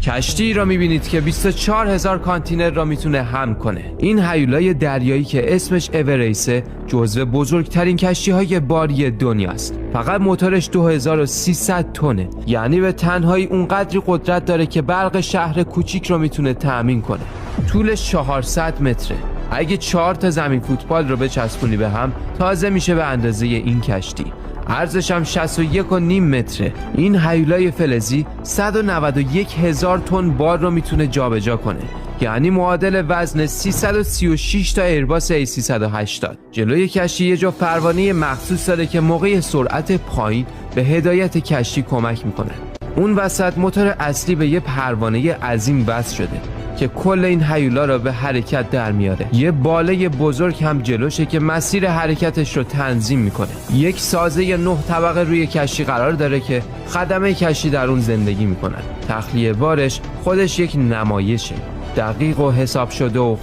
کشتی را میبینید که 24,000 کانتینر را میتونه حمل کنه. این هیولای دریایی که اسمش اورریسه جزو بزرگترین کشتی‌های باری دنیاست. فقط موتورش 2300 تنه، یعنی به تنهایی اونقدری قدرت داره که برق شهر کوچیک رو میتونه تأمین کنه. طولش 400 متره. اگه 4 تا زمین فوتبال رو بچسبونی به هم تازه میشه به اندازه این کشتی. عرضش هم 61.5 متره. این هیولای فلزی 191,000 تن بار رو میتونه جابجا کنه، یعنی معادل وزن 336 تا ایرباس A380. جلوی کشتی یه جا پروانه مخصوص داره که موقع سرعت پایین به هدایت کشتی کمک میکنه. اون وسط موتور اصلی به یه پروانه عظیم وصل شده که کل این هیولا را به حرکت در میاره. یه باله بزرگ هم جلوشه که مسیر حرکتش رو تنظیم میکنه. یک سازه 9 طبقه روی کشتی قرار داره که خدمه کشتی در اون زندگی میکنن. تخلیه بارش خودش یک نمایشه، دقیق و حساب شده و